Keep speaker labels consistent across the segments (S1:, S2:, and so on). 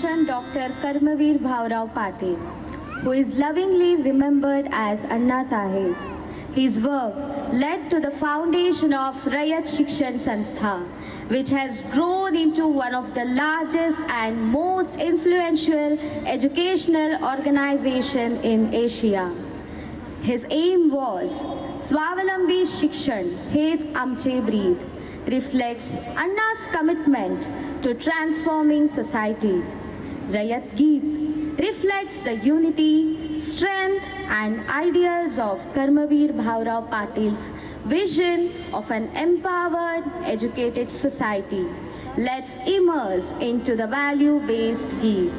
S1: mention Dr. Karmavir Bhavrao Patil, who is lovingly remembered as Anna Sahib. His work led to the foundation of Rayat Shikshan Sanstha, which has grown into one of the largest and most influential educational organization in Asia. His aim was Swavalambi Shikshan, Heच Amche Breed, reflects Anna's commitment to transforming society. Rayat Geet reflects the unity, strength and ideals of Karmavir Bhavrao Patil's vision of an empowered, educated society. Let's immerse into the value-based Geet.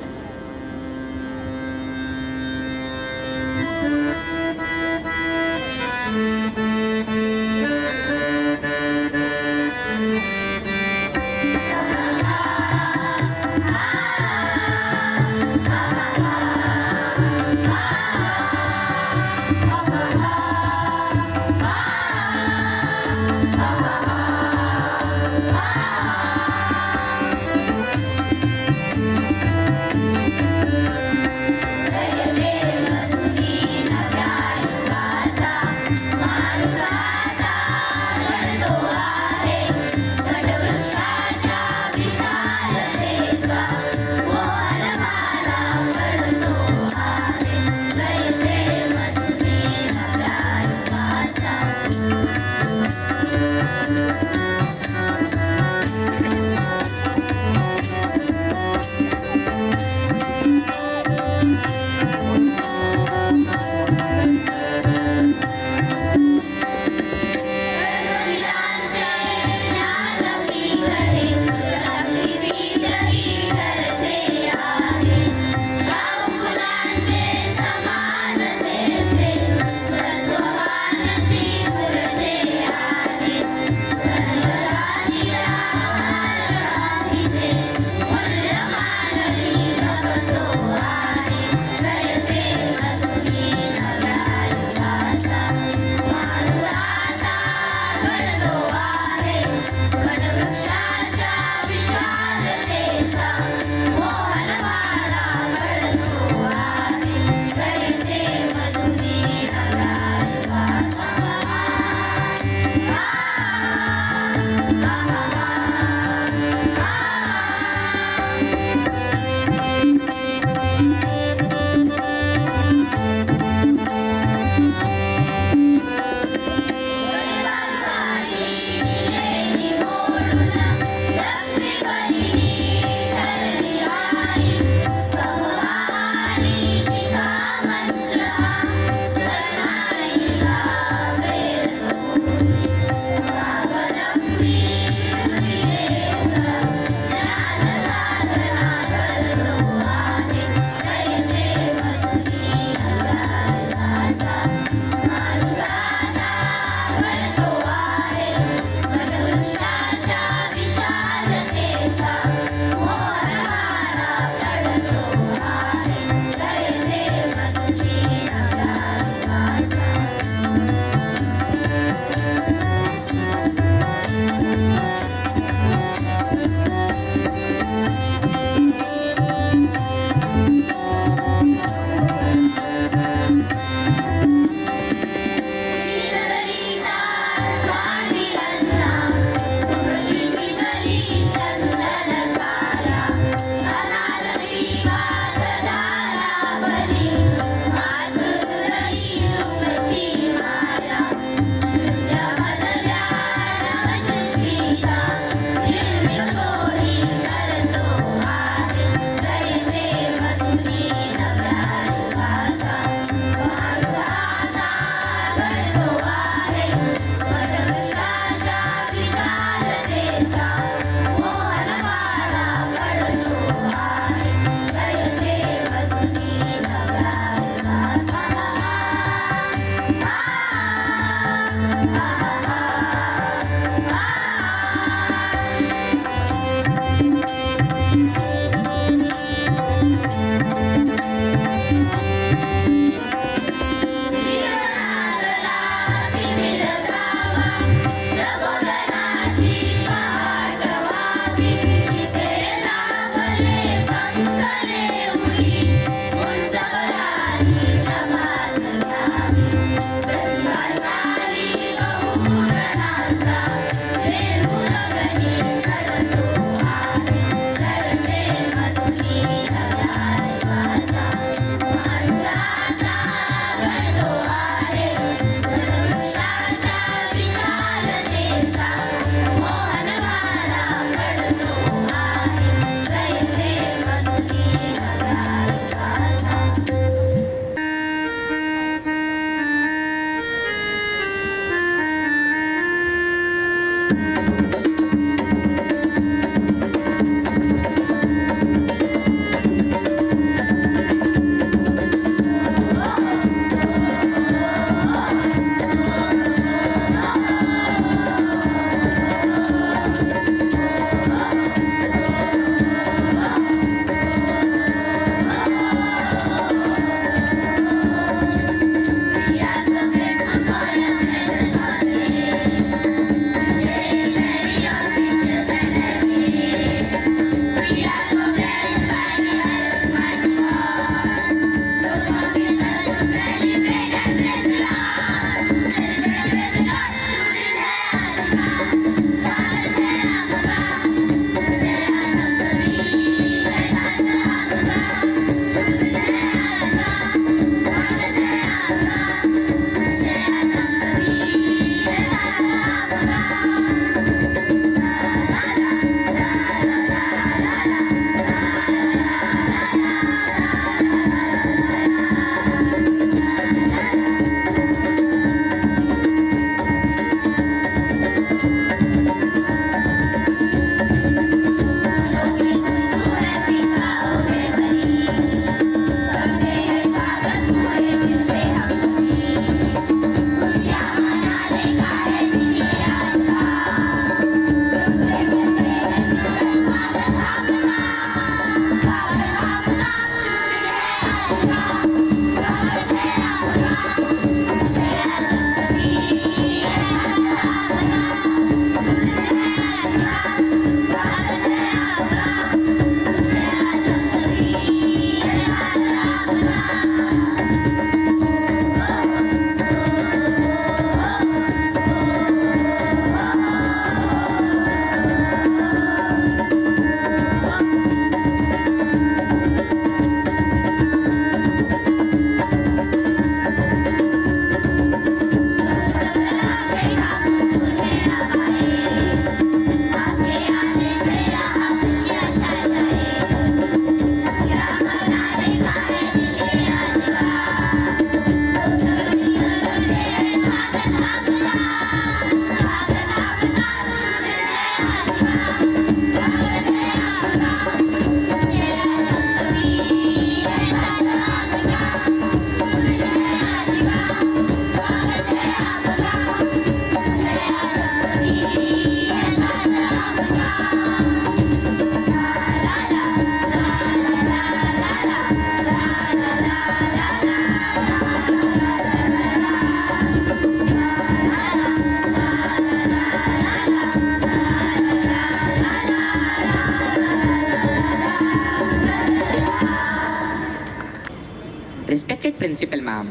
S2: Principal Ma'am,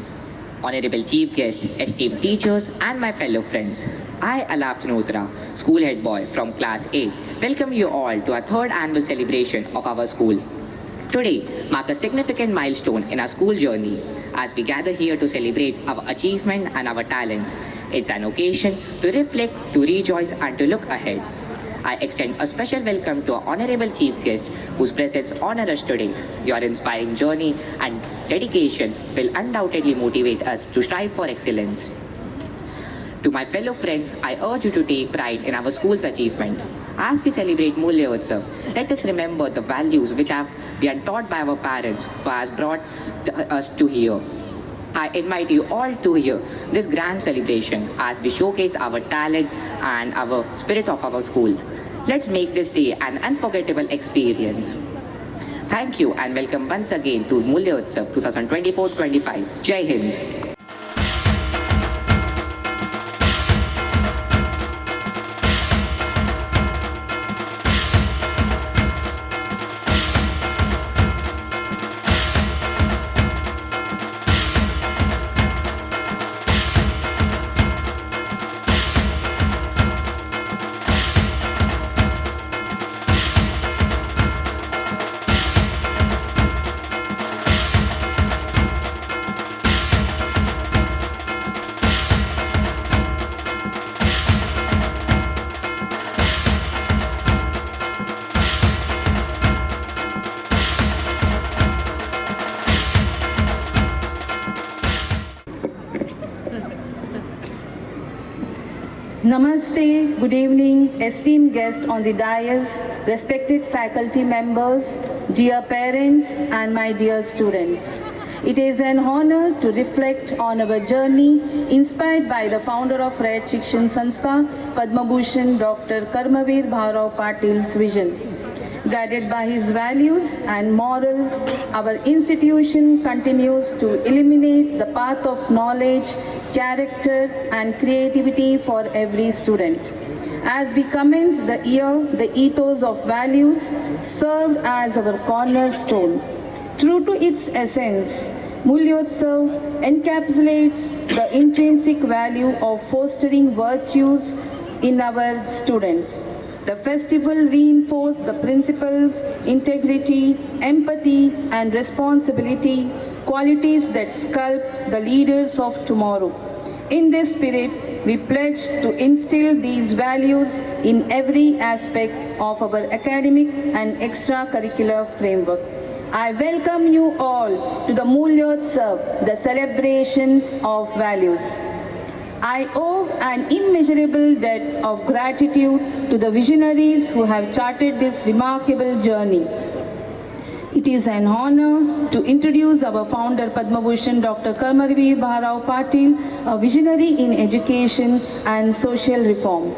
S2: Honorable Chief Guest, esteemed teachers, and my fellow friends. I, Alap Tanotra, school head boy from Class 8, welcome you all to our third annual celebration of our school. Today marks a significant milestone in our school journey as we gather here to celebrate our achievement and our talents. It's an occasion to reflect, to rejoice, and to look ahead. I extend a special welcome to our honorable chief guest whose presence honor us today. Your inspiring journey and dedication will undoubtedly motivate us to strive for excellence. To my fellow friends, I urge you to take pride in our school's achievement. As we celebrate Mulya Utsav, let us remember the values which have been taught by our parents who has brought us to here. I invite you all to hear this grand celebration as we showcase our talent and our spirit of our school. Let's make this day an unforgettable experience. Thank you and welcome once again to Mulya Utsav 2024-25. Jai Hind.
S3: Namaste, good evening, esteemed guests on the dais, respected faculty members, dear parents and my dear students. It is an honor to reflect on our journey inspired by the founder of Rayat Shikshan Sanstha, Padma Bhushan Dr. Karmavir Bhavrao Patil's vision. Guided by his values and morals, our institution continues to illuminate the path of knowledge, character and creativity for every student. As we commence the year, the ethos of values served as our cornerstone. True to its essence, Mulya Utsav encapsulates the intrinsic value of fostering virtues in our students. The festival reinforced the principles, integrity, empathy, and responsibility, qualities that sculpt the leaders of tomorrow. In this spirit, we pledge to instill these values in every aspect of our academic and extracurricular framework. I welcome you all to the Mulya Utsav, the celebration of values. I owe an immeasurable debt of gratitude to the visionaries who have charted this remarkable journey. It is an honor to introduce our founder Padma Bhushan Dr. Karmavir Bhavrao Patil, a visionary in education and social reform.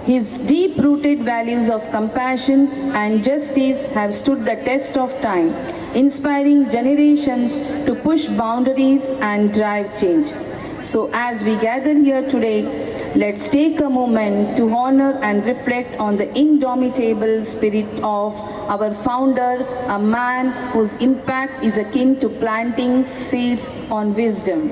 S3: His deep-rooted values of compassion and justice have stood the test of time, inspiring generations to push boundaries and drive change. So as we gather here today, let's take a moment to honor and reflect on the indomitable spirit of our founder, a man whose impact is akin to planting seeds on wisdom.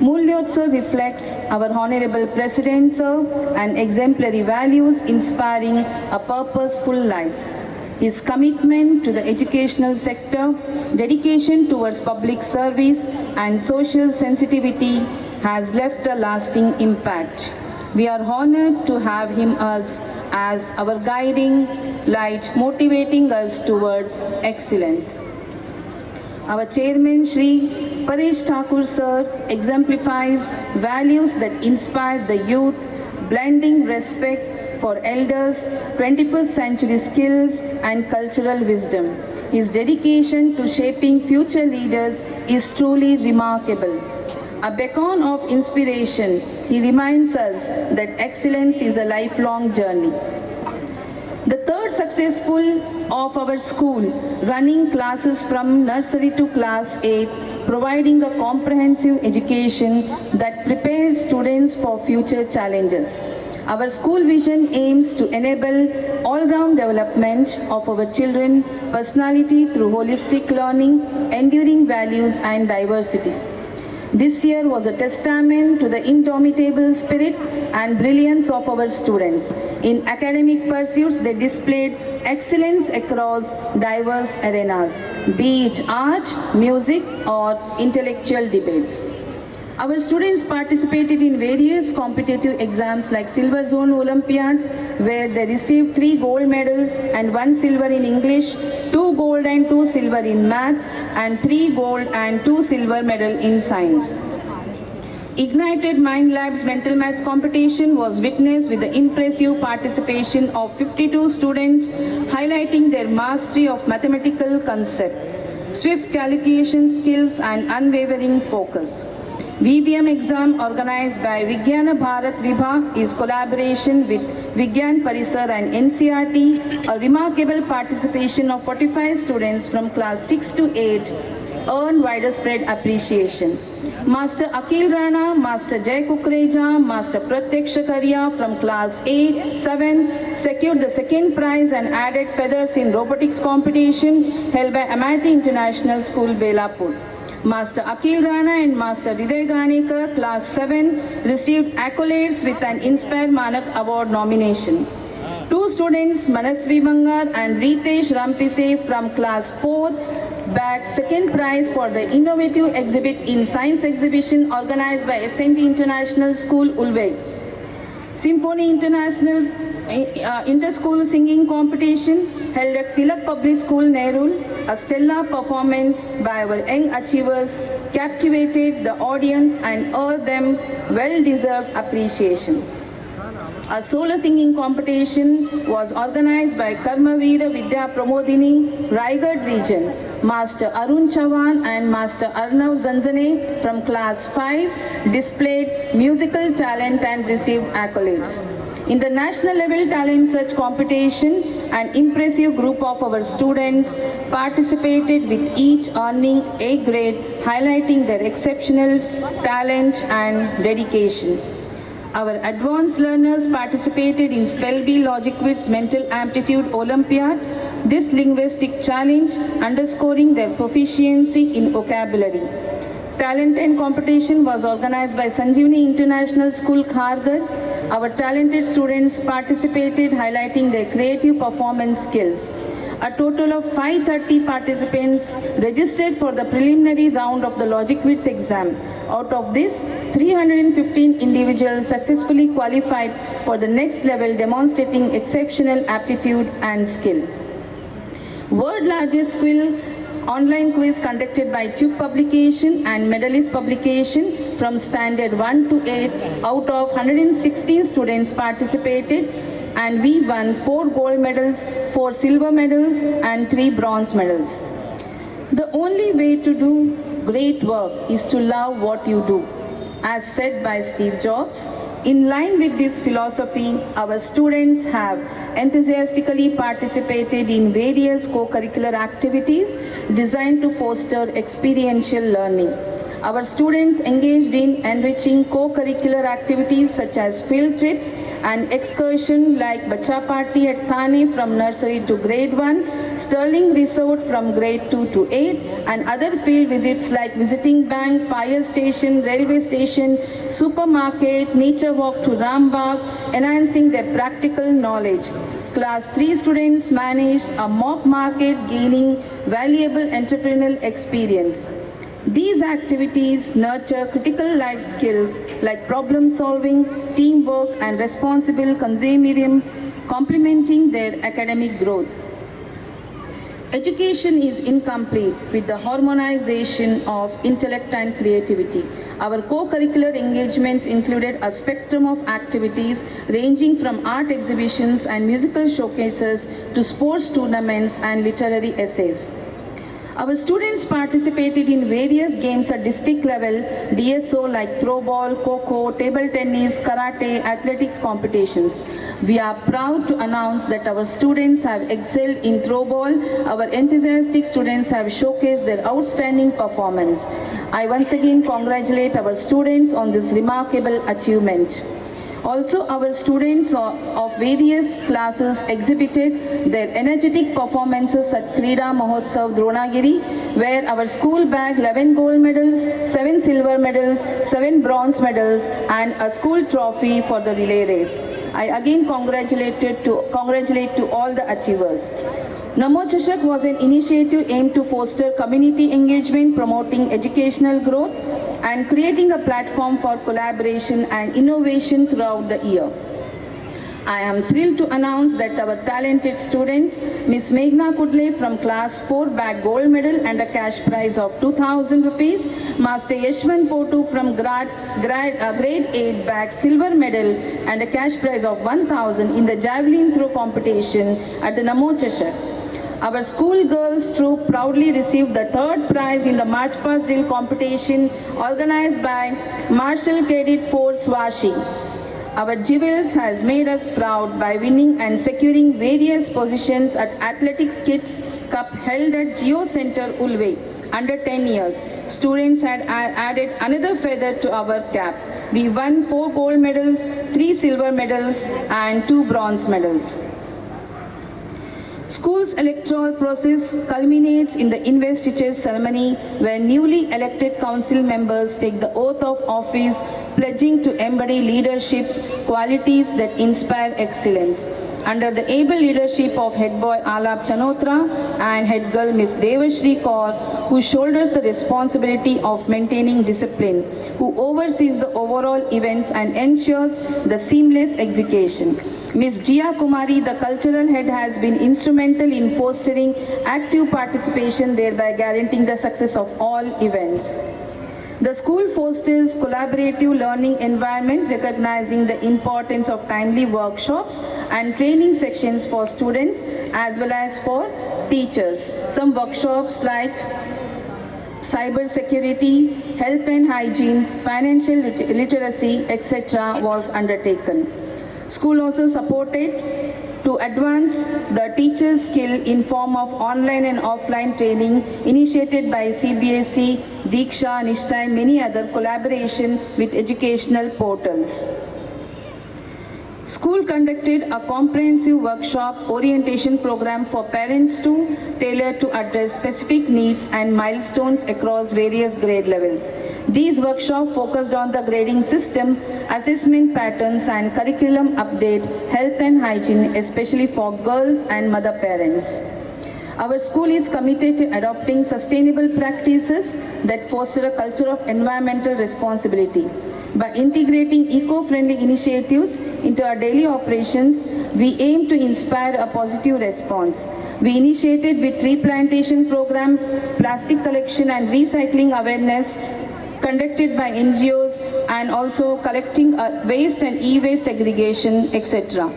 S3: Mulya Utsav reflects our Honorable President, sir, and exemplary values inspiring a purposeful life. His commitment to the educational sector, dedication towards public service, and social sensitivity has left a lasting impact. We are honored to have him as our guiding light, motivating us towards excellence. Our chairman, Shri Paresh Thakur sir, exemplifies values that inspire the youth, blending respect for elders, 21st century skills and cultural wisdom. His dedication to shaping future leaders is truly remarkable. A beacon of inspiration, he reminds us that excellence is a lifelong journey. The third successful of our school, running classes from nursery to class 8, providing a comprehensive education that prepares students for future challenges. Our school vision aims to enable all-round development of our children personality through holistic learning, enduring values and diversity. This year was a testament to the indomitable spirit and brilliance of our students. In academic pursuits, they displayed excellence across diverse arenas, be it art, music, or intellectual debates. Our students participated in various competitive exams like Silver Zone Olympiads, where they received 3 gold medals and 1 silver in English, 2 gold and 2 silver in maths, and 3 gold and 2 silver medal in science. Ignited Mind Lab's mental maths competition was witnessed with the impressive participation of 52 students, highlighting their mastery of mathematical concept, swift calculation skills, and unwavering focus. VVM exam organized by Vigyana Bharat Vibha is collaboration with Vigyan Parisar and NCRT. A remarkable participation of 45 students from class 6 to 8 earned widespread appreciation. Master Akil Rana, Master Jay Kukreja, Master Pratyek Shakaria from class 7 secured the second prize and added feathers in robotics competition held by Amity International School, Belapur. Master Akil Rana and Master Hriday Ganekar, class 7, received accolades with an Inspire Manak Award nomination. 2 students, Manasvi Bangar and Ritesh Rampise from class 4, bagged second prize for the innovative exhibit in science exhibition organized by SNT International School, Ulveg. Symphony International's inter-school singing competition held at Tilak Public School, Nerul. A stellar performance by our young achievers captivated the audience and earned them well-deserved appreciation. A solo singing competition was organized by Karmaveera Vidya Pramodini, Raigad region. Master Arun Chavan and Master Arnav Zanzane from class 5 displayed musical talent and received accolades. In the national level talent search competition, an impressive group of our students participated with each earning A grade, highlighting their exceptional talent and dedication. Our advanced learners participated in Spelby Logicwit's Mental Aptitude Olympiad, this linguistic challenge underscoring their proficiency in vocabulary. Talent and competition was organized by Sanjeevani International School, Kharghar. Our talented students participated, highlighting their creative performance skills. A total of 530 participants registered for the preliminary round of the Logicwits exam. Out of this, 315 individuals successfully qualified for the next level, demonstrating exceptional aptitude and skill. World largest quill online quiz conducted by Tube Publication and Medalist Publication from standard 1 to 8 out of 116 students participated, and we won 4 gold medals, 4 silver medals and 3 bronze medals. The only way to do great work is to love what you do, as said by Steve Jobs. In line with this philosophy, our students have enthusiastically participated in various co-curricular activities designed to foster experiential learning. Our students engaged in enriching co-curricular activities such as field trips and excursion like Bacha Party at Thane from nursery to grade 1, Sterling Resort from grade 2 to 8, and other field visits like visiting bank, fire station, railway station, supermarket, nature walk to Rambagh, enhancing their practical knowledge. Class 3 students managed a mock market, gaining valuable entrepreneurial experience. These activities nurture critical life skills like problem solving, teamwork, and responsible consumerism, complementing their academic growth. Education is incomplete with the harmonization of intellect and creativity. Our co-curricular engagements included a spectrum of activities ranging from art exhibitions and musical showcases to sports tournaments and literary essays. Our students participated in various games at district level, DSO like throwball, kho-kho, table tennis, karate, athletics competitions. We are proud to announce that our students have excelled in throwball. Our enthusiastic students have showcased their outstanding performance. I once again congratulate our students on this remarkable achievement. Also, our students of various classes exhibited their energetic performances at Krida Mahotsav Dronagiri, where our school bagged 11 gold medals, 7 silver medals, 7 bronze medals, and a school trophy for the relay race. I again congratulate to all the achievers. Namo Chashak was an initiative aimed to foster community engagement, promoting educational growth, and creating a platform for collaboration and innovation throughout the year. I am thrilled to announce that our talented students, Ms. Meghna Kudle from class 4 bagged gold medal and a cash prize of 2,000 rupees, Master Yashwant Potu from grade 8 bagged silver medal and a cash prize of 1,000 in the javelin throw competition at the Namo Chashak. Our school girls troop proudly received the 3rd prize in the March Past Drill competition organized by Martial Cadet Force Vashi. Our jewels has made us proud by winning and securing various positions at Athletics Kids Cup held at Geo Center Ulve. Under 10 years, students had added another feather to our cap. We won 4 gold medals, 3 silver medals and 2 bronze medals. School's electoral process culminates in the investiture ceremony where newly elected council members take the oath of office, pledging to embody leadership's qualities that inspire excellence. Under the able leadership of head boy Alap Chanotra and head girl Miss Devashri Kaur, who shoulders the responsibility of maintaining discipline, who oversees the overall events and ensures the seamless execution. Ms. Jia Kumari, the cultural head, has been instrumental in fostering active participation, thereby guaranteeing the success of all events. The school fosters collaborative learning environment, recognizing the importance of timely workshops and training sections for students as well as for teachers. Some workshops like cyber security, health and hygiene, financial literacy, etc. was undertaken. School also supported to advance the teacher's skill in form of online and offline training initiated by CBSE, Diksha, Nishta and many other collaboration with educational portals. School conducted a comprehensive workshop orientation program for parents to tailor to address specific needs and milestones across various grade levels. These workshops focused on the grading system, assessment patterns and curriculum update, health and hygiene, especially for girls and mother parents. Our school is committed to adopting sustainable practices that foster a culture of environmental responsibility. By integrating eco-friendly initiatives into our daily operations, we aim to inspire a positive response. We initiated with tree plantation program, plastic collection and recycling awareness conducted by NGOs and also collecting waste and e-waste segregation, etc.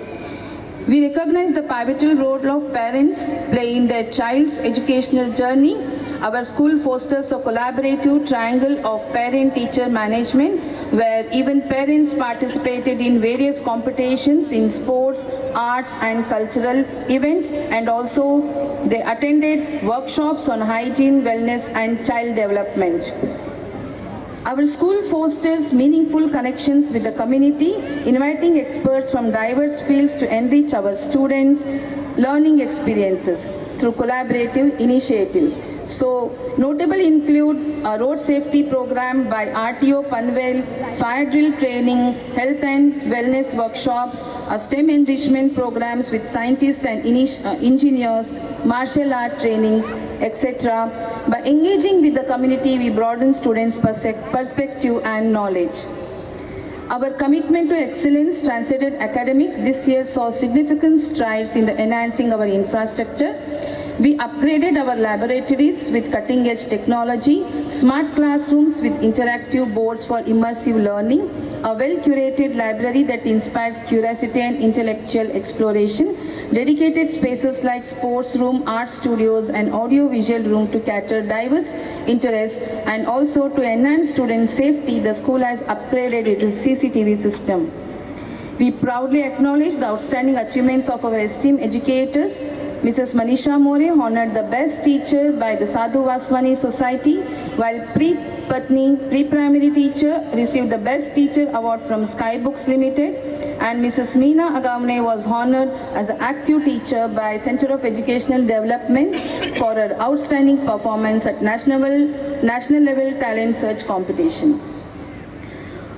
S3: We recognize the pivotal role of parents play in their child's educational journey. Our school fosters a collaborative triangle of parent-teacher management where even parents participated in various competitions in sports, arts and cultural events, and also they attended workshops on hygiene, wellness and child development. Our school fosters meaningful connections with the community, inviting experts from diverse fields to enrich our students' learning experiences through collaborative initiatives. So, notable include a road safety program by RTO Panvel, fire drill training, health and wellness workshops, a STEM enrichment programs with scientists and engineers, martial art trainings, etc. By engaging with the community, we broaden students' perspective and knowledge. Our commitment to excellence transcended academics this year saw significant strides in enhancing our infrastructure. We upgraded our laboratories with cutting-edge technology, smart classrooms with interactive boards for immersive learning, a well-curated library that inspires curiosity and intellectual exploration, dedicated spaces like sports room, art studios, and audio-visual room to cater diverse interests, and also to enhance student safety, the school has upgraded its CCTV system. We proudly acknowledge the outstanding achievements of our esteemed educators. Mrs. Manisha More honored the best teacher by the Sadhu Vaswani Society, while Preet Patni, pre-primary teacher, received the best teacher award from Skybooks Limited. and Mrs. Meena Agavne was honored as an active teacher by Center of Educational Development for her outstanding performance at national level talent search competition.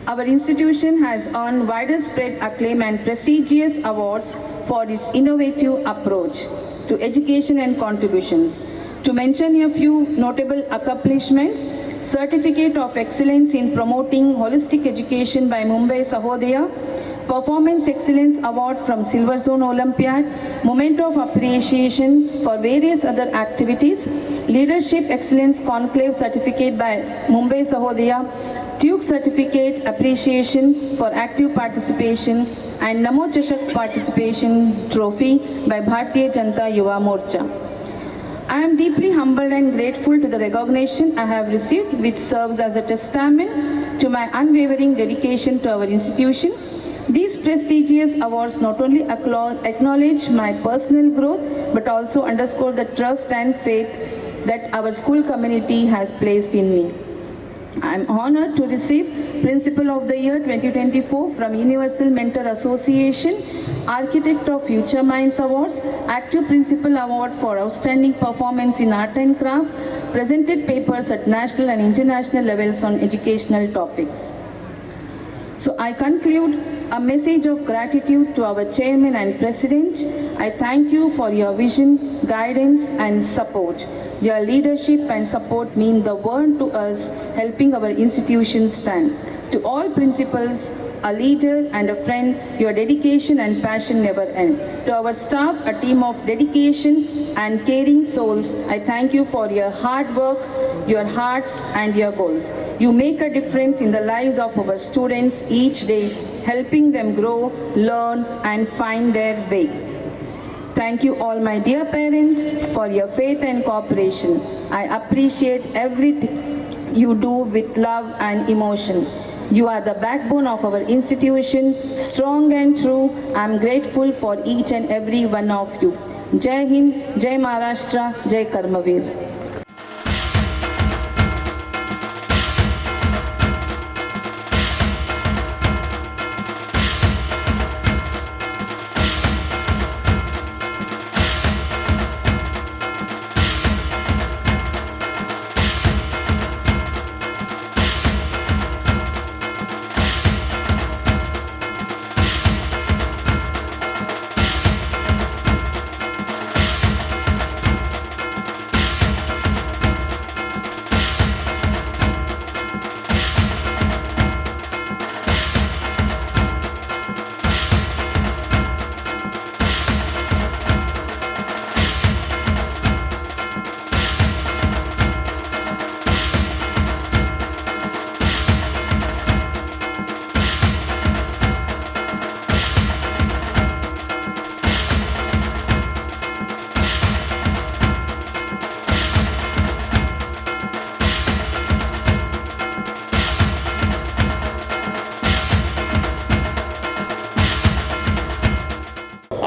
S3: Our institution has earned widespread acclaim and prestigious awards for its innovative approach to education and contributions. To mention a few notable accomplishments, Certificate of Excellence in Promoting Holistic Education by Mumbai Sahodaya, Performance Excellence Award from Silver Zone Olympiad, Moment of Appreciation for various other activities, Leadership Excellence Conclave Certificate by Mumbai Sahodaya, Duke Certificate Appreciation for Active Participation, and Namo Chashak Participation Trophy by Bharatiya Janata Yuva Morcha. I am deeply humbled and grateful to the recognition I have received, which serves as a testament to my unwavering dedication to our institution. These prestigious awards not only acknowledge my personal growth, but also underscore the trust and faith that our school community has placed in me. I am honored to receive Principal of the Year 2024 from Universal Mentor Association, Architect of Future Minds Awards, Active Principal Award for Outstanding Performance in Art and Craft, presented papers at national and international levels on educational topics. So I conclude a message of gratitude to our Chairman and President. I thank you for your vision, guidance and support. Your leadership and support mean the world to us, helping our institution stand. To all principals, a leader and a friend, your dedication and passion never end. To our staff, a team of dedication and caring souls, I thank you for your hard work, your hearts and your goals. You make a difference in the lives of our students each day, helping them grow, learn and find their way. Thank you all my dear parents for your faith and cooperation. I appreciate everything you do with love and emotion. You are the backbone of our institution, strong and true. I am grateful for each and every one of you. Jai Hind, Jai Maharashtra, Jai Karmavir.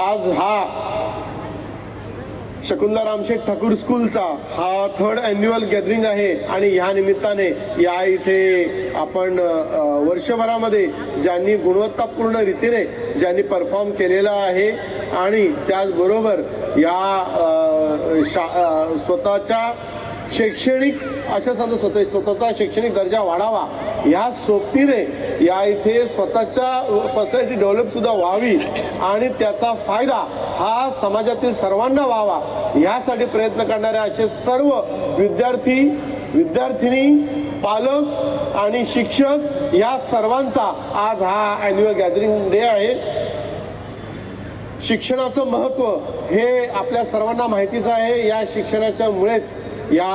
S4: आज हा शकुंतला रामशेठ ठाकूर स्कूलचा हा 3rd annual gathering आहे आणि ह्या निमित्ताने या इथे आपण वर्षभरामध्ये ज्यांनी गुणवत्तापूर्ण रीतीने ज्यांनी परफॉर्म केलेला आहे आणि त्याचबरोबर या स्वतःच्या शैक्षणिक अशा सांगतो स्वतःचा शैक्षणिक दर्जा वाढावा ह्या सोबतीने या इथे स्वतःच्या पर्सनॅलिटी डेव्हलपसुद्धा व्हावी आणि त्याचा फायदा हा समाजातील सर्वांना व्हावा ह्यासाठी प्रयत्न करणारे असे सर्व विद्यार्थिनी पालक आणि शिक्षक या सर्वांचा आज हा ॲन्युअल गॅदरिंग डे आहे. शिक्षणाचं महत्त्व हे आपल्या सर्वांना माहितीच आहे. या शिक्षणाच्या मुळेच या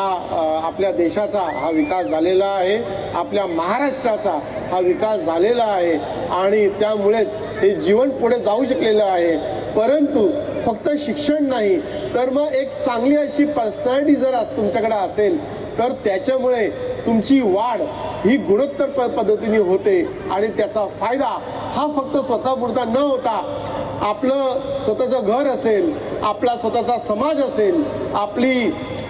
S4: आपल्या देशाचा हा विकास झालेला आहे, आपल्या महाराष्ट्राचा हा विकास झालेला आहे आणि त्यामुळेच हे जीवन पुढे जाऊ शकलेलं आहे. परंतु फक्त शिक्षण नाही तर मग एक चांगली अशी पर्सनॅलिटी जर तुमच्याकडे असेल तर त्याच्यामुळे तुमची वाढ ही गुणोत्तर पद्धतीने होते आणि त्याचा फायदा हा फक्त स्वतःपुरता न होता आपलं स्वतःचं घर असेल, आपला स्वतःचा समाज असेल,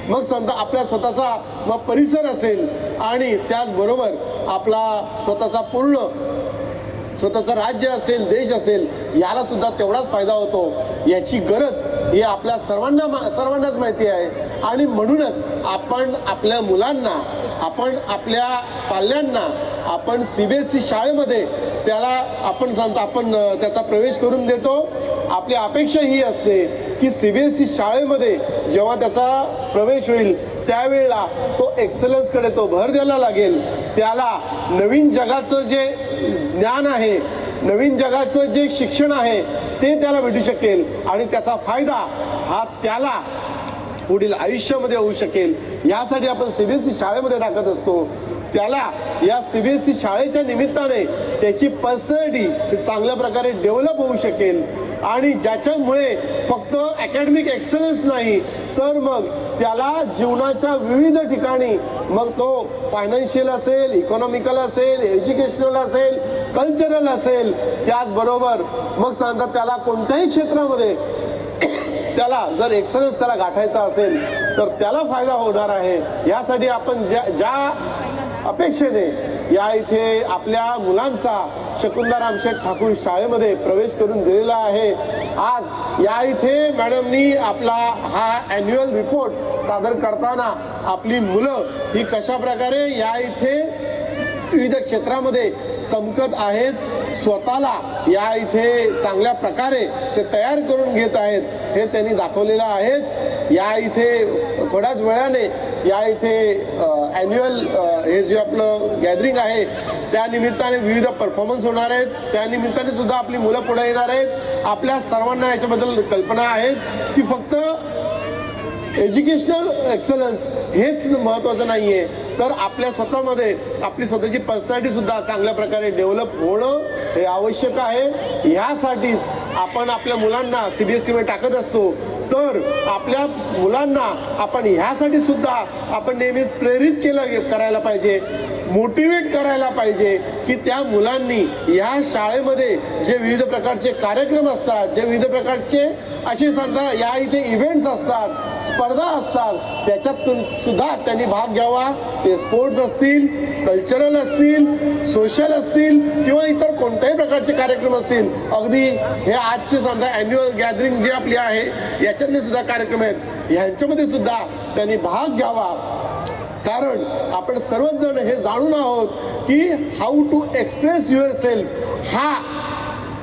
S4: मग आपल्या स्वतःचा मग परिसर असेल आणि त्याचबरोबर आपला स्वतःचा पूर्ण स्वतःचं राज्य असेल, देश असेल, याला सुद्धा तेवढाच फायदा होतो याची गरज ही आपल्या सर्वांनाच माहिती आहे. आणि म्हणूनच आपण आपल्या मुलांना, आपण आपल्या पाल्यांना आपण CBSE शाळेमध्ये त्याला आपण सांगतो, आपण त्याचा प्रवेश करून देतो. आपली अपेक्षा ही असते की CBSE शाळेमध्ये जेव्हा त्याचा प्रवेश होईल त्यावेळेला तो एक्सलन्सकडे तो भर द्यायला लागेल. त्याला नवीन जगाचं जे ज्ञान आहे, नवीन जगाचं जे शिक्षण आहे ते त्याला भेटू शकेल आणि त्याचा फायदा हा त्याला पुढील आयुष्यामध्ये होऊ शकेल. यासाठी आपण CBSE शाळेमध्ये टाकत असतो. त्याला या CBSE शाळेच्या निमित्ताने त्याची पर्सनॅलिटी चांगल्या प्रकारे डेव्हलप होऊ शकेल आणि ज्याच्यामुळे फक्त अकॅडमिक एक्सलन्स नाही तर मग त्याला जीवनाच्या विविध ठिकाणी, मग तो फायनान्शियल असेल, इकॉनॉमिकल असेल, एज्युकेशनल असेल, कल्चरल असेल, त्याचबरोबर मग सांगतात त्याला कोणत्याही क्षेत्रामध्ये त्याला जर एक्सलन्स त्याला गाठायचा असेल तर त्याला फायदा होणार आहे. यासाठी आपण ज्या अपेक्षेने या इथे आपल्या मुलांचा शकुंतला शेठ ठाकूर शाळेमध्ये प्रवेश करून दिलेला आहे. आज या इथे मॅडमनी आपला हा ॲन्युअल रिपोर्ट सादर करताना आपली मुलं ही कशा प्रकारे या इथे विविध क्षेत्रामध्ये चमकत आहेत, स्वतःला या इथे चांगल्या प्रकारे ते तयार करून घेत आहेत हे त्यांनी दाखवलेलं आहेच. या इथे थोड्याच वेळाने या इथे ॲन्युअल हे जे आपलं गॅदरिंग आहे त्या निमित्ताने विविध परफॉर्मन्स होणार आहेत. त्या निमित्ताने सुद्धा आपली मुलं पुढे येणार आहेत. आपल्या सर्वांना याच्याबद्दल कल्पना आहेच की फक्त एज्युकेशनल एक्सलन्स हेच महत्त्वाचं नाही आहे, तर आपल्या स्वतःमध्ये आपली स्वतःची पर्सनॅलिटी सुद्धा चांगल्या प्रकारे डेव्हलप होणं हे आवश्यक आहे. ह्यासाठीच आपण आपल्या मुलांना CBSE मध्ये टाकत असतो. तर आपल्या मुलांना आपण ह्यासाठी सुद्धा आपण नेहमीच प्रेरित करायला पाहिजे, मोटिवेट करायला पाहिजे की त्या मुलांनी या शाळेमध्ये जे विविध प्रकारचे कार्यक्रम असतात, जे विविध प्रकारचे असे सांगता या इथे इव्हेंट्स असतात, स्पर्धा असतात, त्याच्यातून सुद्धा त्यांनी भाग घ्यावा. ते स्पोर्ट्स असतील, कल्चरल असतील, सोशल असतील किंवा इतर कोणत्याही प्रकारचे कार्यक्रम असतील. अगदी हे आजचे सांगता ॲन्युअल गॅदरिंग जे आपली आहे याच्यातले सुद्धा कार्यक्रम आहेत, ह्यांच्यामध्ये सुद्धा त्यांनी भाग घ्यावा. कारण आपण सर्वच जण हे जाणून आहोत की how to express yourself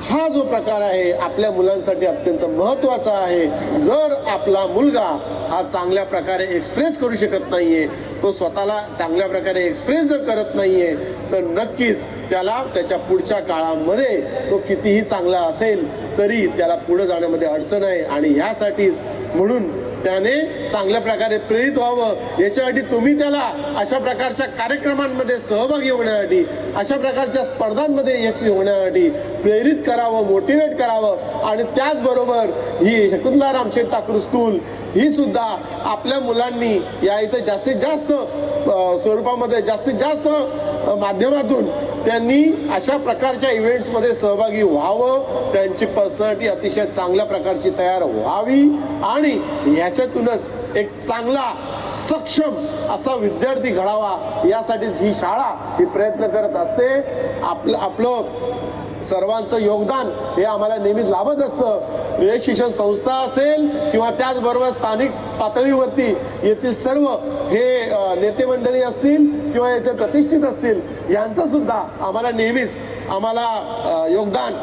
S4: हा जो प्रकार आहे आपल्या मुलांसाठी अत्यंत महत्त्वाचा आहे. जर आपला मुलगा हा चांगल्या प्रकारे एक्सप्रेस करू शकत नाहीये, तो स्वतःला चांगल्या प्रकारे एक्सप्रेस जर करत नाहीये तर नक्कीच त्याला त्याच्या पुढच्या काळामध्ये तो कितीही चांगला असेल तरी त्याला पुढे जाण्यामध्ये अडचण आहे. आणि ह्यासाठीच म्हणून त्याने चांगल्या प्रकारे प्रेरित व्हावं याच्यासाठी तुम्ही त्याला अशा प्रकारच्या कार्यक्रमांमध्ये सहभागी होण्यासाठी, अशा प्रकारच्या स्पर्धांमध्ये यशस्वी होण्यासाठी प्रेरित करावं, मोटिवेट करावं. आणि त्याचबरोबर ही शकुंतला शेठ ठाकूर स्कूल ही सुद्धा आपल्या मुलांनी या इथं जास्तीत जास्त स्वरूपामध्ये जास्तीत जास्त माध्यमातून त्यांनी अशा प्रकारच्या इव्हेंट्समध्ये सहभागी व्हावं, त्यांची पर्सनॅलिटी अतिशय चांगल्या प्रकारची तयार व्हावी आणि ह्याच्यातूनच एक चांगला सक्षम असा विद्यार्थी घडावा. यासाठीच ही शाळा ही प्रयत्न करत असते. आपलं सर्वांचं योगदान हे आम्हाला नेहमीच लाभत असतं. विवेक शिक्षण संस्था असेल किंवा त्याचबरोबर स्थानिक पातळीवरती येथील सर्व हे नेते मंडळी असतील किंवा याचे प्रतिष्ठित असतील, यांचं सुद्धा आम्हाला नेहमीच योगदान,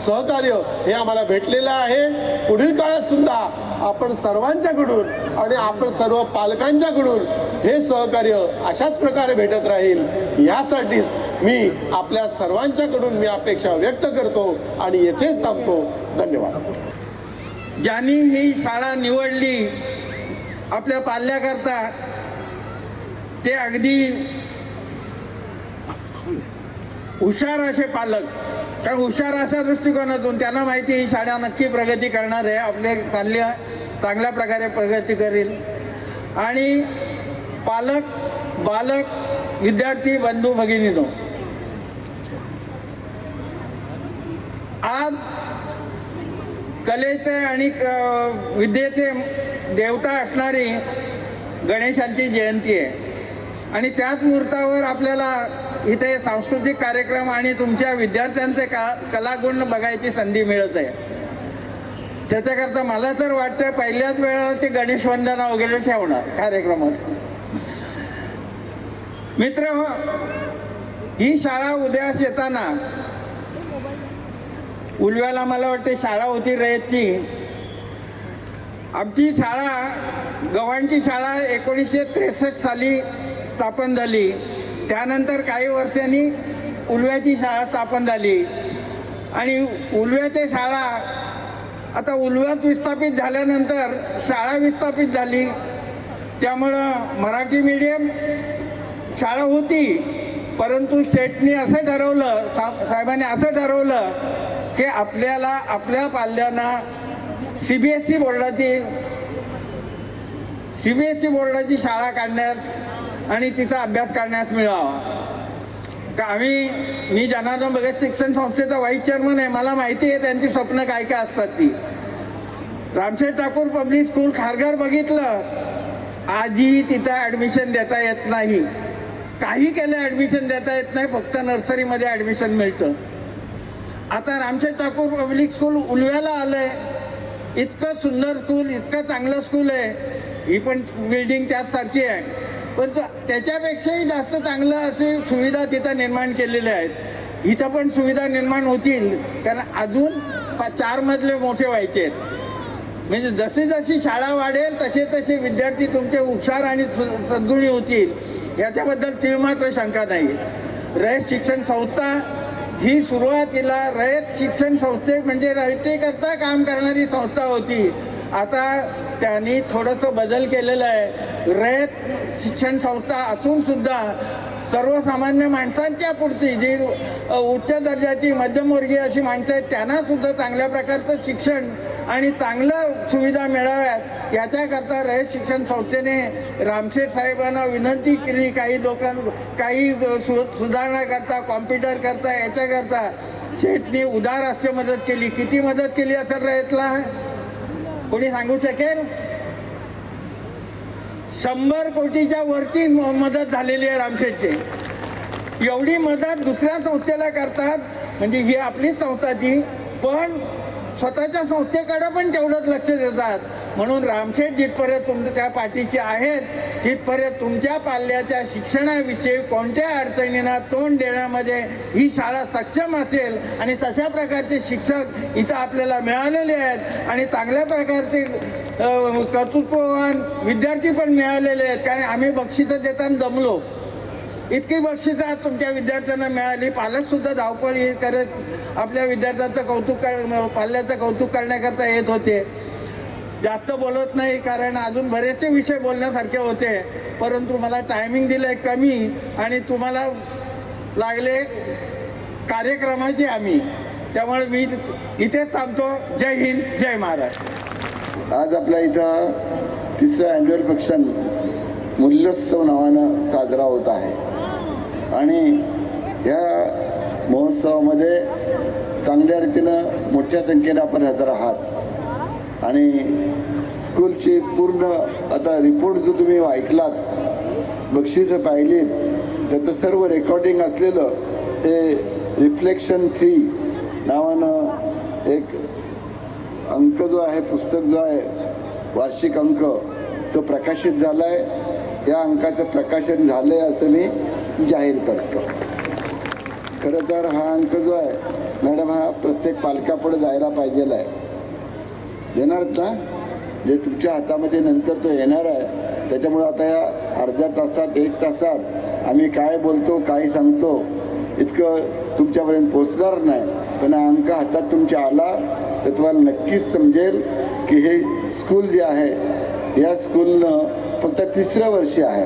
S4: सहकार्य हे आम्हाला भेटलेलं आहे. पुढील काळात सुद्धा आपण सर्वांच्याकडून आणि आपण सर्व पालकांच्याकडून हे सहकार्य अशाच प्रकारे भेटत राहील. यासाठीच मी आपल्या सर्वांच्याकडून मी अपेक्षा व्यक्त करतो आणि येथेच थांबतो. धन्यवाद.
S5: ज्यांनी ही शाळा निवडली आपल्या पाल्याकरता ते अगदी हुशार असे पालक, कारण हुशार अशा दृष्टिकोनातून त्यांना माहिती ही शाळा नक्की प्रगती करणार आहे, आपले पाल्य चांगल्या प्रकारे प्रगती करेल. आणि पालक, बालक, विद्यार्थी बंधू भगिनीनो, आज कलेचे आणि विद्येचे देवता असणारी गणेशांची जयंती आहे आणि त्याच मुहूर्तावर आपल्याला इथे सांस्कृतिक कार्यक्रम आणि तुमच्या विद्यार्थ्यांचे कलागुण बघायची संधी मिळत आहे. त्याच्याकरता मला तर वाटतं पहिल्याच वेळेला ते गणेश वंदना वगैरे ठेवणार कार्यक्रमात. मित्र, ही शाळा उद्यास येताना उलव्याला मला वाटते शाळा होती रयतची. आमची शाळा गव्हाणची शाळा 1963 साली स्थापन झाली. त्यानंतर काही वर्षांनी उलव्याची शाळा स्थापन झाली आणि उलव्याची शाळा आता उलव्यात विस्थापित झाल्यानंतर शाळा विस्थापित झाली. त्यामुळं मराठी मीडियम शाळा होती, परंतु शेठनी असं ठरवलं, साहेबांनी असं ठरवलं की आपल्याला आपल्या पाल्यांना CBSE बोर्डाची शाळा काढण्यात आणि तिचा अभ्यास करण्यास मिळावा. का मी जनार्दन भगत शिक्षण संस्थेचा व्हाईस चेअरमन आहे. मला माहिती आहे त्यांची स्वप्न काय काय असतात ती. रामशेठ ठाकूर पब्लिक स्कूल खारघर बघितलं, आजही तिथं ॲडमिशन देता येत नाही. काही केलं ॲडमिशन देता येत नाही, फक्त नर्सरीमध्ये ॲडमिशन मिळतं. आता रामशेठ ठाकूर पब्लिक स्कूल उलव्याला आलं आहे. इतकं सुंदर स्कूल, इतकं चांगलं स्कूल आहे. ही पण बिल्डिंग त्याचसारखी आहे, पण त्याच्यापेक्षाही जास्त चांगलं अशी सुविधा तिथं निर्माण केलेल्या आहेत. इथं पण सुविधा निर्माण होतील, कारण अजून 4 मजले मोठे व्हायचे आहेत. म्हणजे जशी जशी शाळा वाढेल तसे तसे विद्यार्थी तुमचे हुशार आणि सद्गुणी होतील, याच्याबद्दल तीळमात्र शंका नाही. रयत शिक्षण संस्था ही सुरुवातीला रयत शिक्षण संस्थे म्हणजे रयतेकरता काम करणारी संस्था होती. आता त्यांनी थोडंसं बदल केलेला आहे. रयत शिक्षण संस्था असून सुद्धा सर्वसामान्य माणसांच्या पुढची जी उच्च दर्जाची मध्यमवर्गीय अशी माणसं आहेत त्यांना सुद्धा चांगल्या प्रकारचं शिक्षण आणि चांगलं सुविधा मिळाव्यात याच्याकरता रयत शिक्षण संस्थेने रामशेठ साहेबांना विनंती केली. काही सुधारणा करता, कॉम्प्युटर करता, याच्याकरता शेठनी उदार हस्ते मदत केली. किती मदत केली असेल रयतला कोणी सांगू शकेल? 100 कोटीच्या वरती मदत झालेली आहे रामशेठची. एवढी मदत दुसऱ्या संस्थेला करतात म्हणजे ही आपलीच संस्था ती, पण स्वतःच्या संस्थेकडे पण तेवढंच लक्ष देतात. म्हणून रामशेठ जिथपर्यंत तुमच्या पाठीशी आहेत तिथपर्यंत तुमच्या पाल्याच्या शिक्षणाविषयी कोणत्या अडचणींना तोंड देण्यामध्ये ही शाळा सक्षम असेल. आणि तशा प्रकारचे शिक्षक इथं आपल्याला मिळालेले आहेत आणि चांगल्या प्रकारचे कर्तृत्ववान विद्यार्थी पण मिळालेले आहेत. कारण आम्ही बक्षिसं देताना दमलो. इतकी बक्षिसं आज तुमच्या विद्यार्थ्यांना मिळाली. पालकसुद्धा धावपळी करत आपल्या विद्यार्थ्यांचं पाल्याचं कौतुक करण्याकरता येत होते. जास्त बोलत नाही कारण अजून बरेचसे विषय बोलण्यासारखे होते, परंतु मला टायमिंग दिलं आहे कमी आणि तुम्हाला लागले कार्यक्रमाची आम्ही, त्यामुळे मी इथेच थांबतो. जय हिंद, जय महाराष्ट्र.
S6: आज आपल्या इथं 3रा ॲन्युअल फंक्शन मूल्योत्सव नावानं साजरा होत आहे आणि या महोत्सवामध्ये चांगल्या रीतीनं मोठ्या संख्येनं आपण हजर आहात आणि स्कूलची पूर्ण आता रिपोर्ट जो तुम्ही ऐकलात, बक्षिसं पाहिलीत, त्याचं सर्व रेकॉर्डिंग असलेलं हे रिफ्लेक्शन 3 नावानं एक अंक जो आहे, पुस्तक जो आहे, वार्षिक अंक तो प्रकाशित झाला आहे. या अंकाचं प्रकाशन झालं आहे असं मी जाहीर करतो. खरं तर हा अंक जो आहे मॅडम, हा प्रत्येक पालकापुढे जायला पाहिजेला आहे. देणार ना, जे तुमच्या हातामध्ये नंतर तो येणार आहे. त्याच्यामुळं आता या अर्ध्या तासात 1 तासात आम्ही काय बोलतो, काय सांगतो इतकं तुमच्यापर्यंत पोचणार नाही. पण हा अंक हातात तुमच्या आला तर तुम्हाला नक्कीच समजेल की हे स्कूल जे आहे, या स्कूलनं फक्त 3रं वर्ष आहे,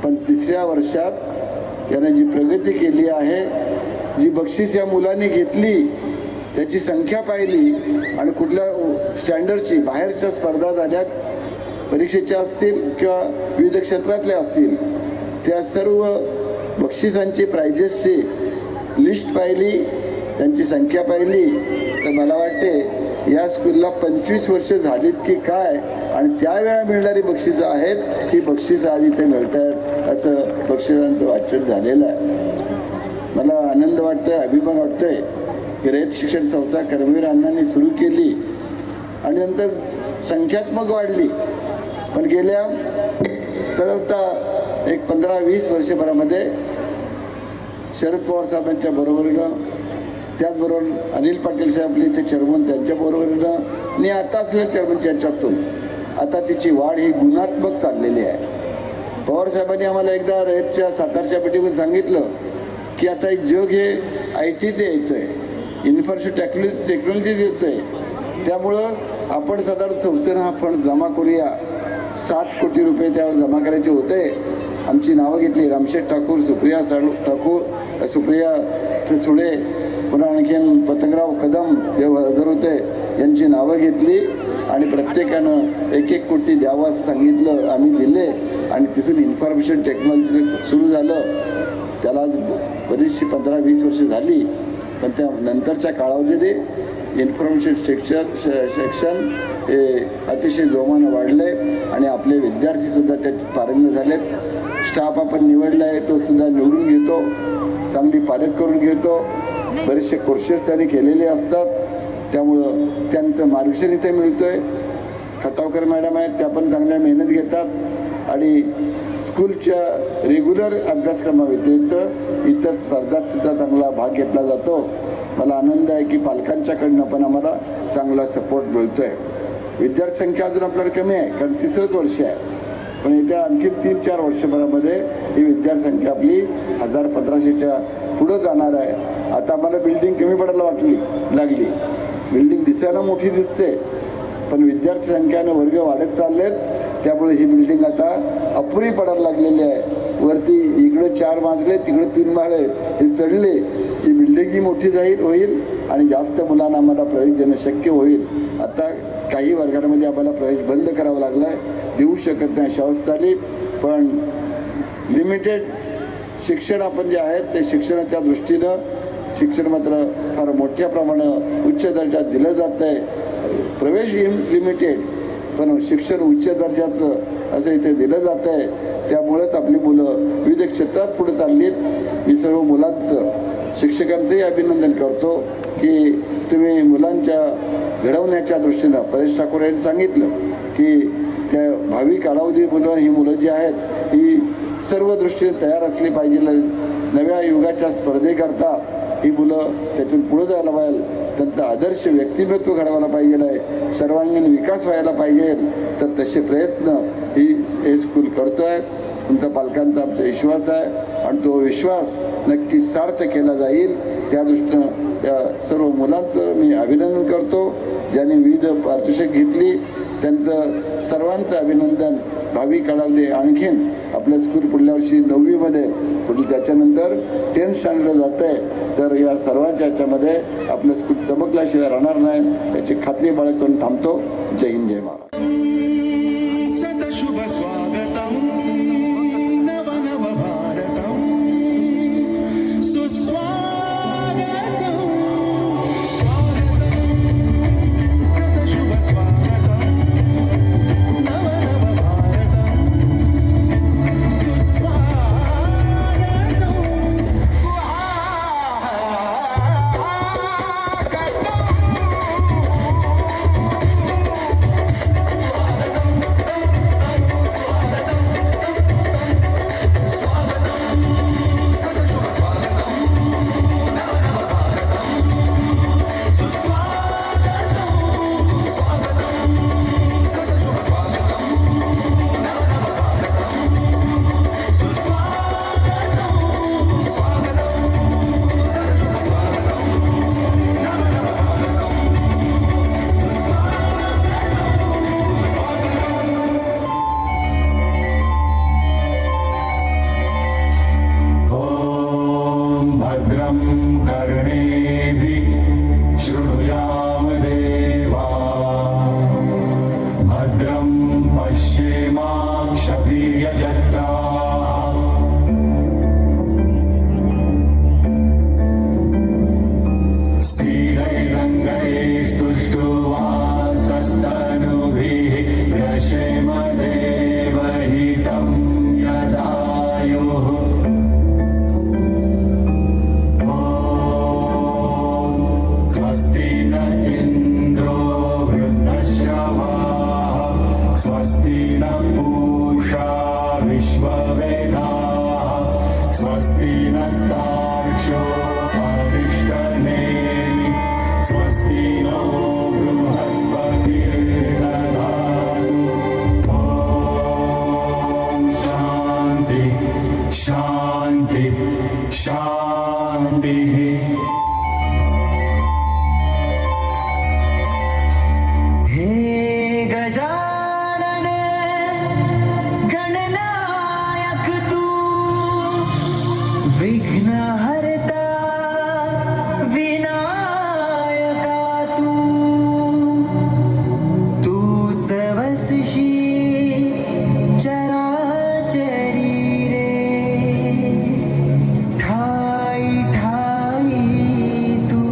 S6: पण 3ऱ्या वर्षात यानं जी प्रगती केली आहे, जी बक्षीस या मुलांनी घेतली, त्याची संख्या पाहिली आणि कुठल्या स्टँडर्डची बाहेरच्या स्पर्धा झाल्यात, परीक्षेच्या असतील किंवा विविध क्षेत्रातल्या असतील, त्या सर्व बक्षिसांची प्राइजेसची लिस्ट पाहिली, त्यांची संख्या पाहिली, तर मला वाटते या स्कूलला 25 वर्ष झालीत की काय आणि त्यावेळा मिळणारी बक्षिसं आहेत, ही बक्षिसं आज इथे मिळत आहेत असं बक्षिसांचं वाटप झालेलं आहे. आनंद वाटतोय, अभिमान वाटतोय की रयत शिक्षण संस्था कर्मवीर अण्णांनी सुरू केली आणि नंतर संख्यात्मक वाढली. पण गेल्या साधारणतः एक 15-20 वर्षभरामध्ये शरद पवार साहेबांच्या बरोबरीनं, त्याचबरोबर अनिल पाटील साहेब आपले इथे चेअरमन त्यांच्या बरोबरीनं आणि आता असलेल्या चेअरमनच्या याच्यातून आता तिची वाढ ही गुणात्मक चाललेली आहे. पवार साहेबांनी आम्हाला एकदा रयतच्या सातारच्या पेटीमध्ये सांगितलं की आता एक जग हे IT येतोय, इन्फॉर्मेशन टेक्नॉलॉजी येतोय, त्यामुळं आपण साधारण संस्थेनं हा फंड जमा करूया. 7 कोटी रुपये त्यावर जमा करायचे होते. आमची नावं घेतली, रामशेठ ठाकूर, सुप्रिया ठाकूर, सुप्रिया सुळे, पुन्हा आणखीन पतंगराव कदम जे हजर होते यांची नावं घेतली आणि प्रत्येकानं 1-1 कोटी द्यावं असं सांगितलं. आम्ही दिले आणि तिथून इन्फॉर्मेशन टेक्नॉलॉजी सुरू झालं. त्याला बरीचशी 15-20 वर्ष झाली, पण त्या नंतरच्या काळामध्ये इन्फॉर्मेशन सेक्शन हे अतिशय जोमानं वाढले आणि आपले विद्यार्थीसुद्धा त्यात पारंगत झालेत. स्टाफ आपण निवडला आहे तो सुद्धा निवडून घेतो, चांगली पालक करून घेतो. बरेचसे कोर्सेस त्यांनी केलेले असतात, त्यामुळं त्यांचं मार्गदर्शन इथे मिळतोय. खटावकर मॅडम आहेत, त्या पण चांगल्या मेहनत घेतात आणि स्कूलच्या रेग्युलर अभ्यासक्रमाव्यतिरिक्त इतर स्पर्धात सुद्धा चांगला भाग घेतला जातो. मला आनंद आहे की पालकांच्याकडनं पण आम्हाला चांगला सपोर्ट मिळतोय. विद्यार्थी संख्या अजून आपल्याला कमी आहे, कारण 3रंच वर्ष आहे, पण येत्या आणखी 3-4 वर्षभरामध्ये ही विद्यार्थी संख्या आपली 1000-1500च्या पुढं जाणार आहे. आता आम्हाला बिल्डिंग कमी पडायला लागली. बिल्डिंग दिसायला मोठी दिसते, पण विद्यार्थी संख्याने वर्ग वाढत चाललेत, त्यामुळे ही बिल्डिंग आता अपुरी पडायला लागलेली आहे. वरती इकडे 4 मजले, तिकडे 3 माळे हे चढले की बिल्डिंग ही मोठी होईल आणि जास्त मुलांना आम्हाला प्रवेश देणं शक्य होईल. आता काही वर्गांमध्ये आम्हाला प्रवेश बंद करावा लागला आहे, देऊ शकत नाही अशी अवस्था आली. पण लिमिटेड शिक्षण आपण जे आहेत ते शिक्षणाच्या दृष्टीनं शिक्षण मात्र फार मोठ्या प्रमाणात उच्च दर्जात दिलं जातं आहे. प्रवेश लिमिटेड, पण शिक्षण उच्च दर्जाचं असं इथे दिलं जातं आहे. त्यामुळेच आपली मुलं विविध क्षेत्रात पुढे चालली आहेत. मी सर्व मुलांचं, शिक्षकांचंही अभिनंदन करतो की तुम्ही मुलांच्या घडवण्याच्या दृष्टीनं, परेश ठाकूर यांनी सांगितलं की त्या भावी कालावधी ही मुलं जी आहेत ही सर्व दृष्टीने तयार असली पाहिजे. नव्या युगाच्या स्पर्धेकरता ही मुलं त्यातून पुढे जायला पाहिजे, त्यांचं आदर्श व्यक्तिमत्व घडवायला पाहिजे आहे, सर्वांगीण विकास व्हायला पाहिजे. तर तसे प्रयत्न हे स्कूल करतो आहे. तुमचा पालकांचा आमचा विश्वास आहे आणि तो विश्वास नक्की सार्थ केला जाईल. त्या दृष्टीनं त्या सर्व मुलांचं मी अभिनंदन करतो. ज्यांनी विविध पारितोषिक घेतली त्यांचं सर्वांचं अभिनंदन. भावी काळामध्ये आणखीन आपलं स्कूल पुढल्या वर्षी 9वीमध्ये, पुढील त्याच्यानंतर 10th स्टँडर्डला जात आहे. तर या सर्वांच्या याच्यामध्ये आपलं स्कूल चमकल्याशिवाय राहणार नाही याची खात्री बाळगून थांबतो. जय हिंद, जय महाराज.
S7: शुभ स्वागतम नव भारतम सुस्वागतम सत शुभ स्वागतम नव भारतम सुस्वागतम भद्रं कर्णेभिः शृणुयाम देवा भद्रं पश्येमाक्षभिर्यजत्रा स्थिरैरङ्गैस्तुष्टुवासस्तनुभिः व्यशेम देवहितं यदायुः. विश्ववेदाः स्वस्ति नस्तार्क्ष्यो अरिष्टनेमि स्वस्ति नो बृहस्पतिर्दधातु ॐ शान्ति शान्ति शान्तिः
S8: हे गजानन गणनायक तू विघ्नहर्ता विनायका तूच वसशी चराचरी रे ठाई ठाई तू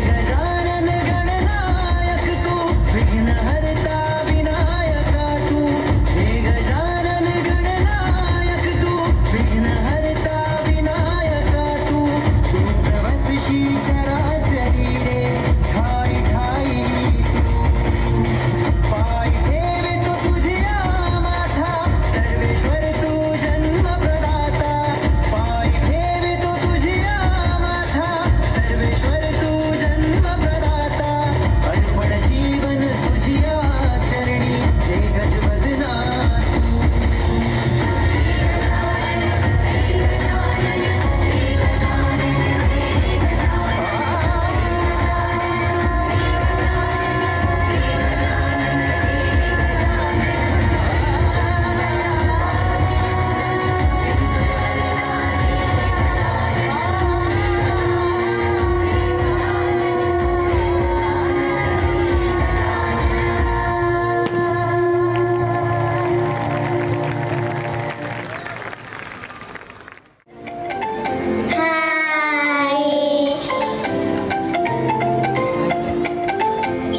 S8: गजानन गणनायक तू विघ्नहर्ता विनायका तू हे गजानन गणनायक तू विघ्नहर्ता विनायका तूच वसशी चराचरी रे ठाई ठाई पाय ठेवितो तुझिया माथा सर्वेश्वर तू जन्म प्रदाता पाय ठेवितो तुझिया माथा सर्वेश्वर तू जन्म प्रदाता अर्पण जीवन तुझिया चरणी हे गजबदना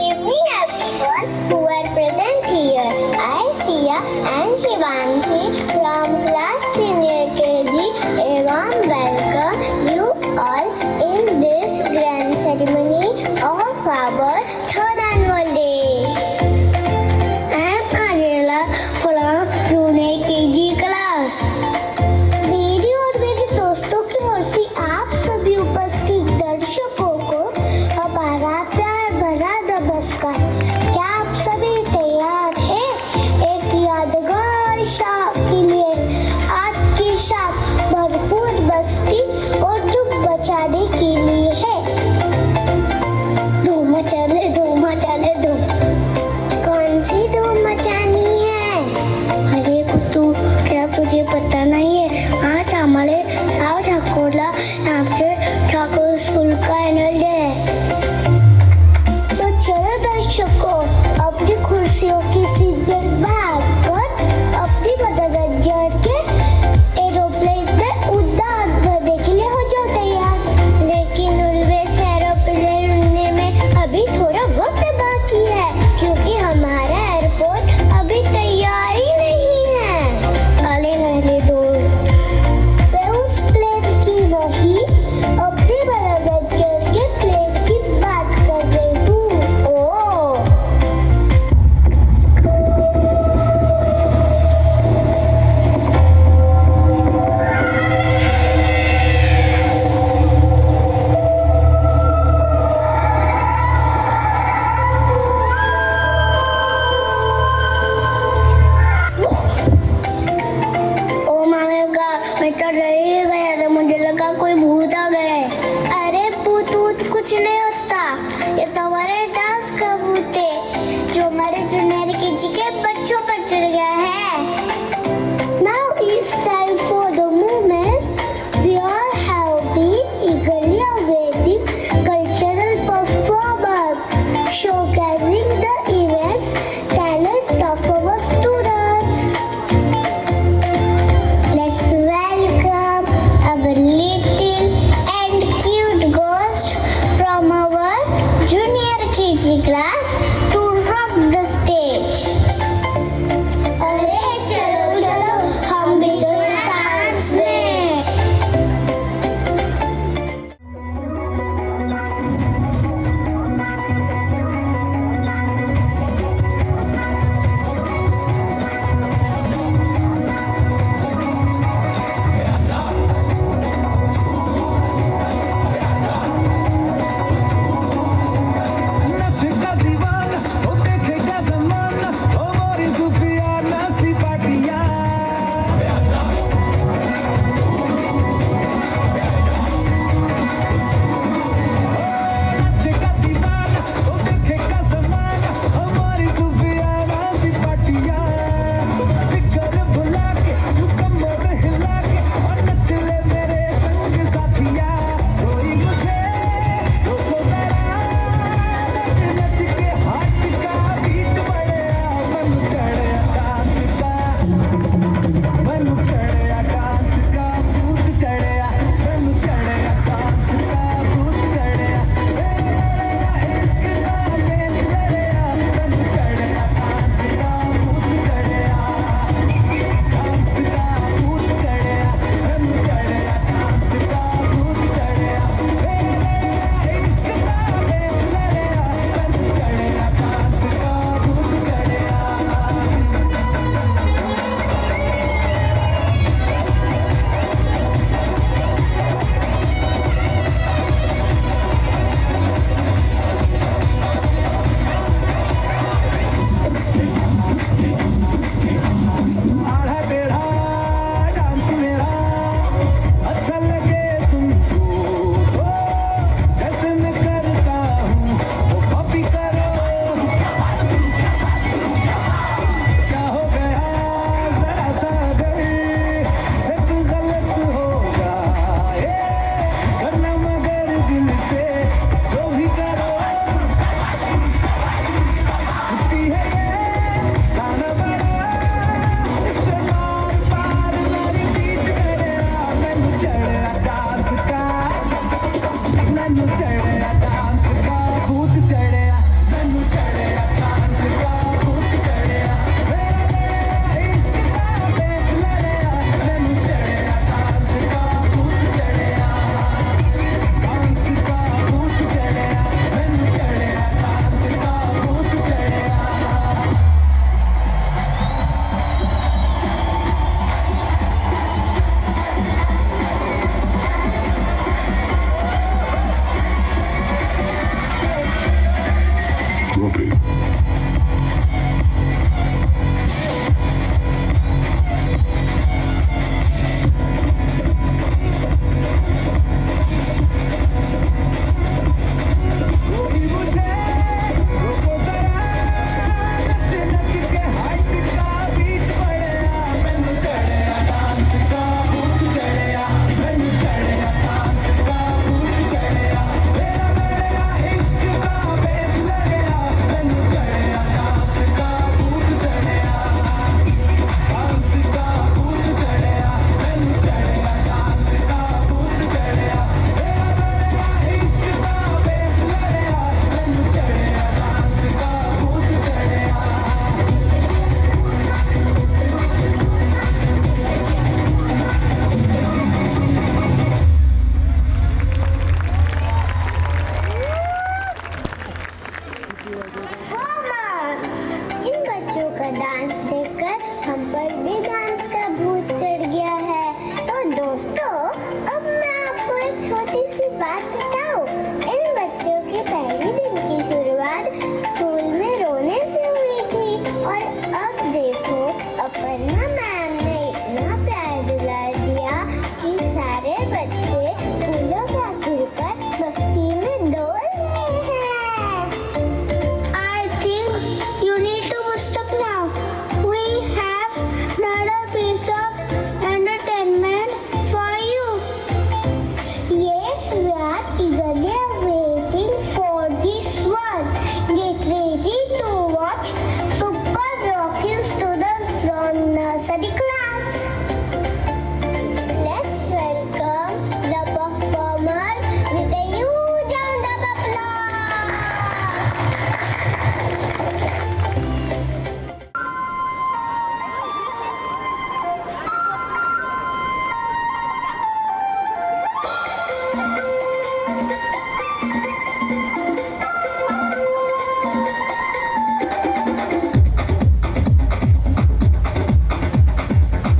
S9: Evening everyone who are present here. I Sia and Shivanshi from class senior KG. A warm welcome you all in this grand ceremony of our third annual day. I am Angela from junior KG class. मेरी और मेरे दोस्तों की or से आप सभी उपस्थित दर्शकों को हमारा प्यार भरा नमस्कार। क्या आप सभी तैयार हैं एक यादगार शाम के लिए? आज की शाम भरपूर मस्ती और धूम मचाने के लिए है। धूम मचाले धूम मचाले धूम। कौन सी धूम मचानी है? अरे कुत्तू, क्या तुझे पता नहीं है? आज हमारे साव ठाकुरला यहाँ पे ठाकुर स्कूल का एनुअल डे है। तो चलो दर्शकों, अपनी कुर्सियों की सीट बेल्ट बांधकर अपनी मनोरंजन के एरोप्लेन में उड़ान भरने के लिए हो जाओ तैयार। लेकिन उड़वेज एरोप्लेन उड़ने में अभी थोड़ा वक्त बाकी है, क्योंकि हमारा एयरपोर्ट अभी तैयार ही नहीं है। अरे मेरे best of entertainment for you. Yes, we are eagerly waiting for this one. Get ready to watch super rocking students from nursery class. Let's welcome the performers with a huge round of applause.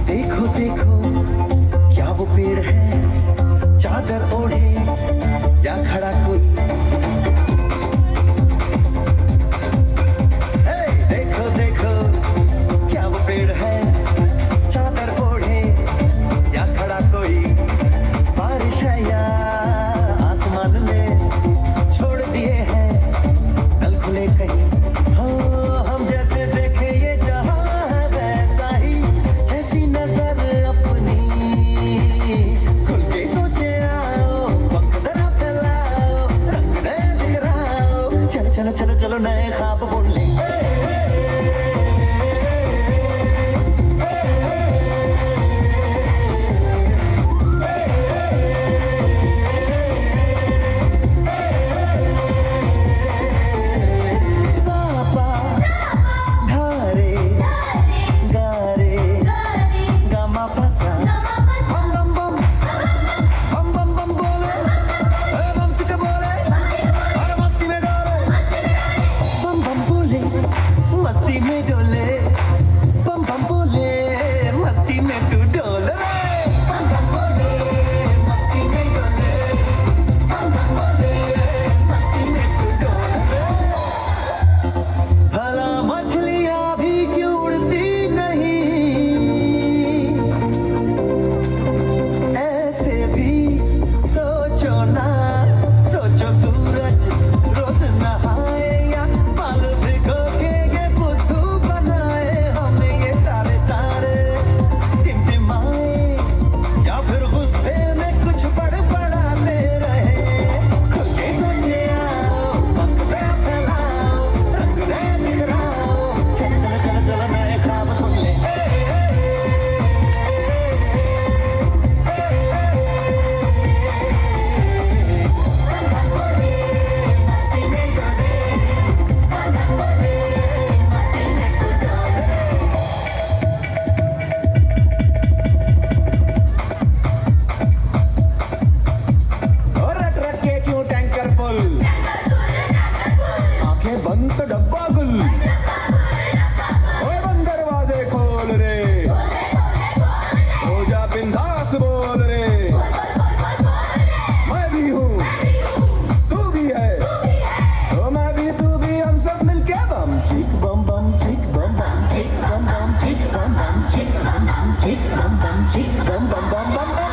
S8: देखो देखो क्या वो पेड़ है, चादर ओढ़े या खड़ा कोई। हे, देखो देखो क्या वो पेड़ है, चादर ओढ़े या खड़ा कोई। बारिश है या आसमान ने छोड़ दिए हैं नल खुले कहीं। हो हम जैसे देखे ये जहां है वैसा ही, जैसी नजर अपनी खुल के सोचे आओ, पंख जरा फैलाओ, रंग नए बिखराओ। चलो चलो चलो चलो नए ख्वाब बुन ले। सापा धारे गारे गामा पसा बम बम बम बम बम बम बोले बम चिक बोले अरे मस्ती में डोले बम बम बोले मस्ती में डोले बम बम बोले मस्ती में तू डोल रे बम बम बोले मस्ती में डोले बम बम बोले मस्ती में तू डोल रे। भला मछलियां भी क्यों उड़ती नहीं, ऐसे भी सोचो ना। सोचो सूरज रोज नहाए या बाल भिगो के ये बुद्धू बनाए। हमें ये सारे तारे टिमटिमाए या फिर गुस्से में कुछ बड़बड़ाते रहे। खुल के सोचे आओ, पंख से फैलाओ, रंग नए बिखराओ। चलो चलो चलो चलो नए ख्वाब सुन ले। और रट रट के क्यों टैंकर फुल, आंखें बंद तो डब्बा गुल। ओए बंद दरवाजे खोल रे, हो जा बिंदास बोल रे। मैं भी हूँ तू भी है, तो मैं भी तू भी, हम सब मिलके बम चिक बम बम चिक बम बम चिक बम बम चिक बम बम चिक बम बम चिक बम बम चिक बम बम बम बम बम।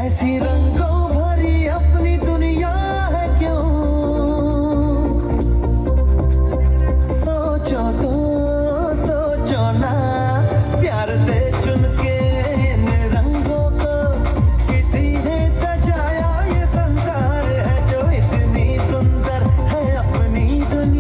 S8: ऐसी रंगों भरी अपनी दुनिया है क्यों, सोचो तो सोचो ना। प्यार से चुन के इन रंगों को किसी ने सजाया। ये संसार है जो इतनी सुंदर है अपनी दुनिया।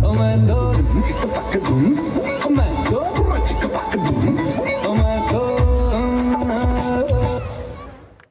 S8: ओ मैं तो चिक पक धूम